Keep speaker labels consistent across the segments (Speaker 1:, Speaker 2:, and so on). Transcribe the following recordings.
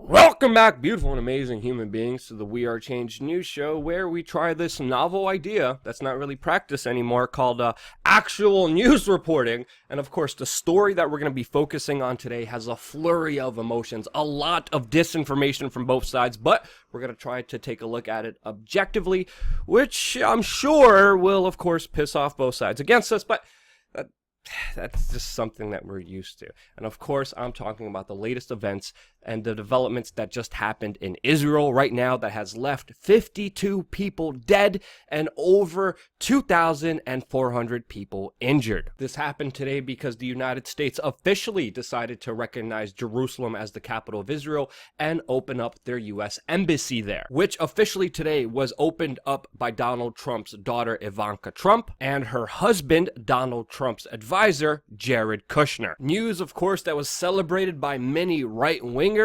Speaker 1: Welcome back, beautiful and amazing human beings, to the We Are Changed news show, where we try this novel idea that's not really practiced anymore called actual news reporting. And of course, the story that we're going to be focusing on today has a flurry of emotions, a lot of disinformation from both sides, but we're going to try to take a look at it objectively, which I'm sure will, of course, piss off both sides against us, but that's just something that we're used to. And of course, I'm talking about the latest events and the developments that just happened in Israel right now that has left 52 people dead and over 2,400 people injured. This happened today because the United States officially decided to recognize Jerusalem as the capital of Israel and open up their U.S. embassy there, which officially today was opened up by Donald Trump's daughter Ivanka Trump and her husband, Donald Trump's advisor, Jared Kushner. News, of course, that was celebrated by many right-wingers,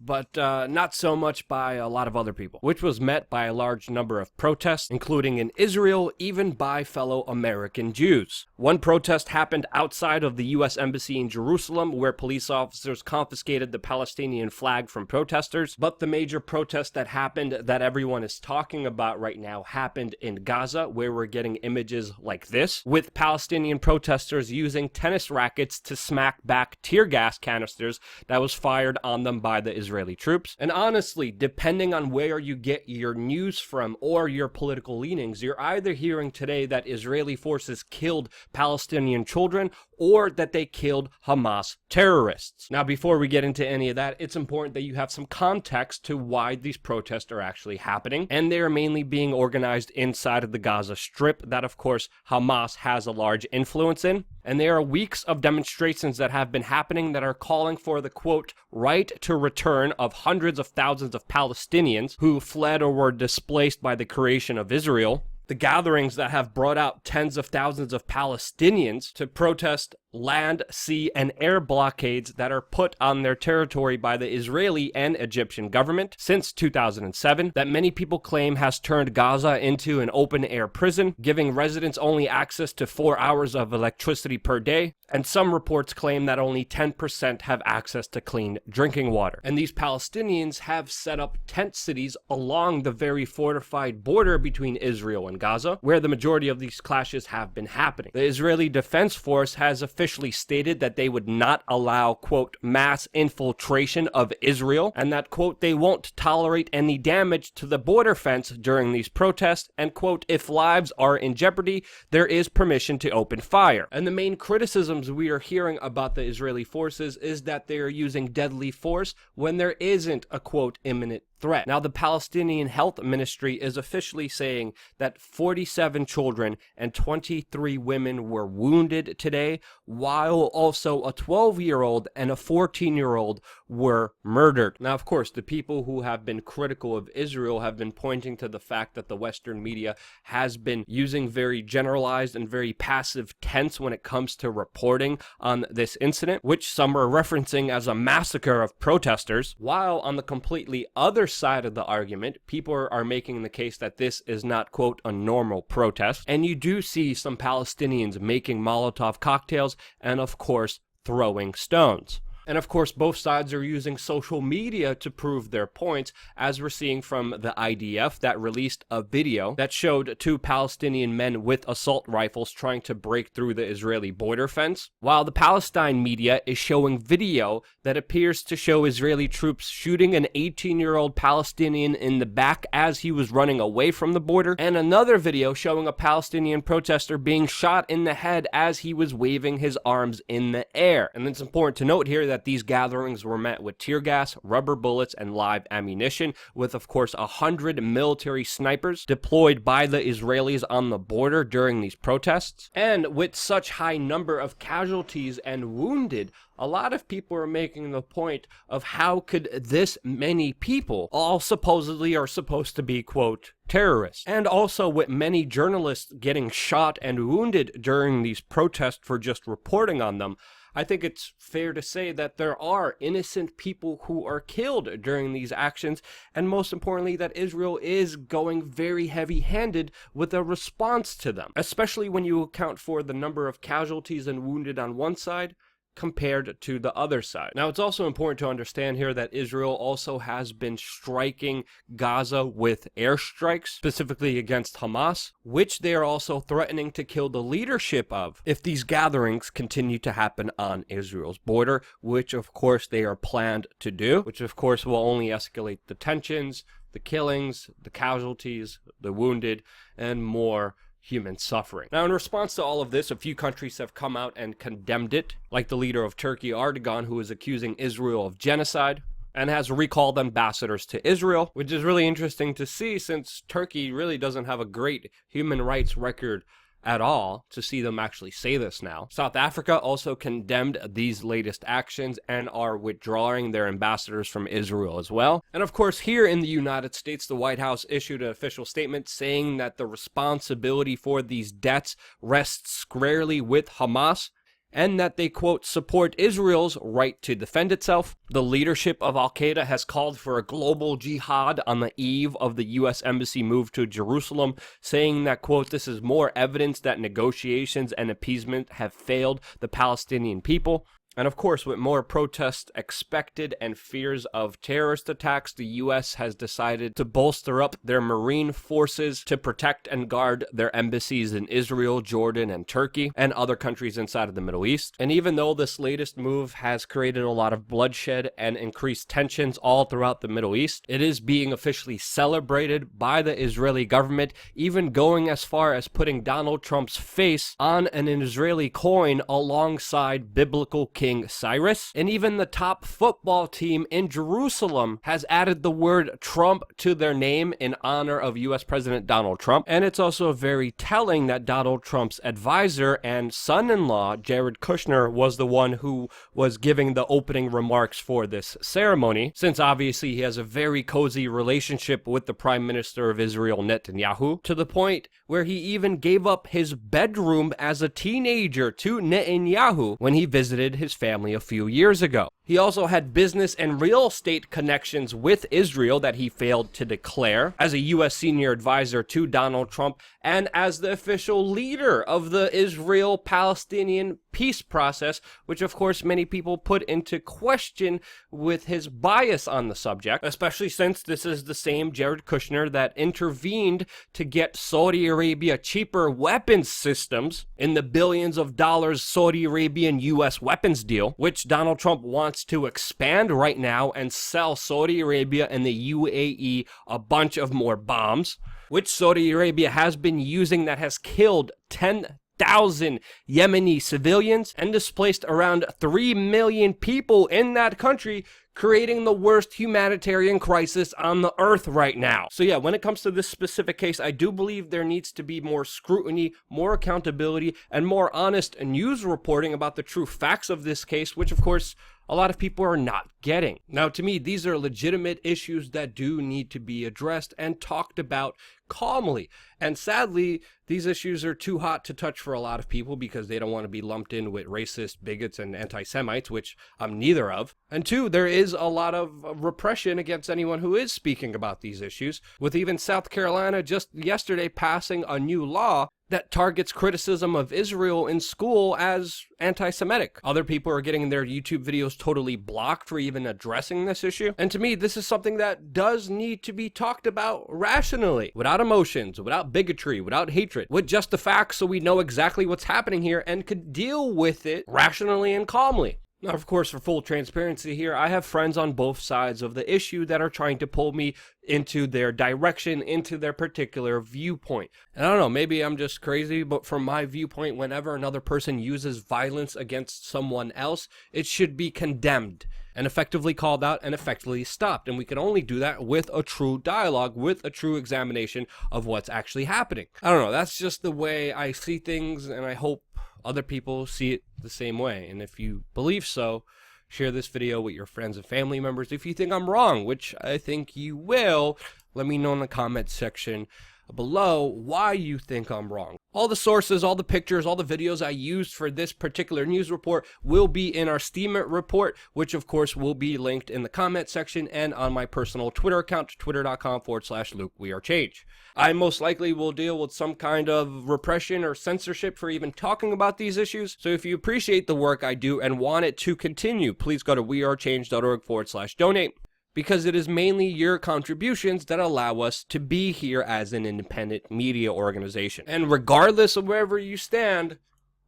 Speaker 1: but not so much by a lot of other people, which was met by a large number of protests, including in Israel, even by fellow American Jews. One protest happened outside of the U.S. Embassy in Jerusalem, where police officers confiscated the Palestinian flag from protesters, but the major protest that happened that everyone is talking about right now happened in Gaza, where we're getting images like this, with Palestinian protesters using tennis rackets to smack back tear gas canisters that was fired on them by the Israeli troops. And honestly, depending on where you get your news from or your political leanings, you're either hearing today that Israeli forces killed Palestinian children or that they killed Hamas terrorists. Now, before we get into any of that, it's important that you have some context to why these protests are actually happening, and they are mainly being organized inside of the Gaza Strip that, of course, Hamas has a large influence in. And there are weeks of demonstrations that have been happening that are calling for the, quote, right to return of hundreds of thousands of Palestinians who fled or were displaced by the creation of Israel. The gatherings that have brought out tens of thousands of Palestinians to protest land, sea, and air blockades that are put on their territory by the Israeli and Egyptian government since 2007, that many people claim has turned Gaza into an open-air prison, giving residents only access to 4 hours of electricity per day, and some reports claim that only 10% have access to clean drinking water. And these Palestinians have set up tent cities along the very fortified border between Israel and Gaza, where the majority of these clashes have been happening. The Israeli Defense Force has officially stated that they would not allow, quote, mass infiltration of Israel, and that, quote, they won't tolerate any damage to the border fence during these protests, and, quote, if lives are in jeopardy, there is permission to open fire. And the main criticisms we are hearing about the Israeli forces is that they are using deadly force when there isn't a, quote, imminent threat. Now, the Palestinian Health Ministry is officially saying that 47 children and 23 women were wounded today, while also a 12-year-old and a 14-year-old were murdered. Now, of course, the people who have been critical of Israel have been pointing to the fact that the Western media has been using very generalized and very passive tense when it comes to reporting on this incident, which some are referencing as a massacre of protesters, while on the completely other side of the argument, people are making the case that this is not, quote, a normal protest, and you do see some Palestinians making Molotov cocktails and, of course, throwing stones. And of course, both sides are using social media to prove their points, as we're seeing from the IDF that released a video that showed 2 Palestinian men with assault rifles trying to break through the Israeli border fence, while the Palestine media is showing video that appears to show Israeli troops shooting an 18-year-old Palestinian in the back as he was running away from the border, and another video showing a Palestinian protester being shot in the head as he was waving his arms in the air. And it's important to note here that these gatherings were met with tear gas, rubber bullets, and live ammunition, with, of course, 100 military snipers deployed by the Israelis on the border during these protests. And with such high number of casualties and wounded, a lot of people are making the point of how could this many people all supposedly are supposed to be, quote, terrorists. And also with many journalists getting shot and wounded during these protests for just reporting on them, I think it's fair to say that there are innocent people who are killed during these actions, and most importantly, that Israel is going very heavy-handed with a response to them, especially when you account for the number of casualties and wounded on one side compared to the other side. Now, it's also important to understand here that Israel also has been striking Gaza with airstrikes, specifically against Hamas, which they are also threatening to kill the leadership of if these gatherings continue to happen on Israel's border, which of course they are planned to do, which of course will only escalate the tensions, the killings, the casualties, the wounded, and more human suffering. Now, in response to all of this, a few countries have come out and condemned it, like the leader of Turkey, Erdogan, who is accusing Israel of genocide and has recalled ambassadors to Israel, which is really interesting to see since Turkey really doesn't have a great human rights record at all, to see them actually say this now. South Africa also condemned these latest actions and are withdrawing their ambassadors from Israel as well. And of course, here in the United States, the White House issued an official statement saying that the responsibility for these deaths rests squarely with Hamas, and that they, quote, support Israel's right to defend itself. The leadership of Al-Qaeda has called for a global jihad on the eve of the U.S. Embassy move to Jerusalem, saying that, quote, this is more evidence that negotiations and appeasement have failed the Palestinian people. And of course, with more protests expected and fears of terrorist attacks, the U.S. has decided to bolster up their marine forces to protect and guard their embassies in Israel, Jordan, and Turkey, and other countries inside of the Middle East. And even though this latest move has created a lot of bloodshed and increased tensions all throughout the Middle East, it is being officially celebrated by the Israeli government, even going as far as putting Donald Trump's face on an Israeli coin alongside biblical King Cyrus. And even the top football team in Jerusalem has added the word Trump to their name in honor of U.S. President Donald Trump. And it's also very telling that Donald Trump's advisor and son-in-law, Jared Kushner, was the one who was giving the opening remarks for this ceremony, since obviously he has a very cozy relationship with the Prime Minister of Israel, Netanyahu, to the point where he even gave up his bedroom as a teenager to Netanyahu when he visited his family a few years ago. He also had business and real estate connections with Israel that he failed to declare as a U.S. senior advisor to Donald Trump and as the official leader of the Israel-Palestinian peace process, which of course many people put into question with his bias on the subject, especially since this is the same Jared Kushner that intervened to get Saudi Arabia cheaper weapons systems in the billions of dollars Saudi Arabian U.S. weapons deal, which Donald Trump wants to expand right now and sell Saudi Arabia and the UAE a bunch of more bombs, which Saudi Arabia has been using, that has killed 10,000 Yemeni civilians and displaced around 3 million people in that country, creating the worst humanitarian crisis on the earth right now. So yeah, when it comes to this specific case, I do believe there needs to be more scrutiny, more accountability, and more honest news reporting about the true facts of this case, which of course a lot of people are not getting. Now, to me, these are legitimate issues that do need to be addressed and talked about calmly. And sadly, these issues are too hot to touch for a lot of people because they don't want to be lumped in with racist, bigots, and anti-Semites, which I'm neither of. And two, there is a lot of repression against anyone who is speaking about these issues, with even South Carolina just yesterday passing a new law that targets criticism of Israel in school as anti-Semitic. Other people are getting their YouTube videos totally blocked for even addressing this issue. And to me, this is something that does need to be talked about rationally, without emotions, without bigotry, without hatred, with just the facts so we know exactly what's happening here and could deal with it rationally and calmly. Now, of course, for full transparency here, I have friends on both sides of the issue that are trying to pull me into their direction, into their particular viewpoint. And I don't know, maybe I'm just crazy, but from my viewpoint, whenever another person uses violence against someone else, it should be condemned and effectively called out and effectively stopped. And we can only do that with a true dialogue, with a true examination of what's actually happening. I don't know, that's just the way I see things, and I hope other people see it the same way. And if you believe so, share this video with your friends and family members. If you think I'm wrong, which I think you will, let me know in the comment section below why you think I'm wrong. All the sources, all the pictures, all the videos I used for this particular news report will be in our Steam report, which of course will be linked in the comment section and on my personal Twitter account, twitter.com/LukeWeAreChange. I most likely will deal with some kind of repression or censorship for even talking about these issues. So if you appreciate the work I do and want it to continue, please go to wearechange.org/donate. Because it is mainly your contributions that allow us to be here as an independent media organization. And regardless of wherever you stand,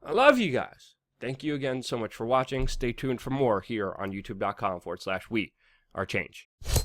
Speaker 1: I love you guys. Thank you again so much for watching. Stay tuned for more here on youtube.com/wearechange.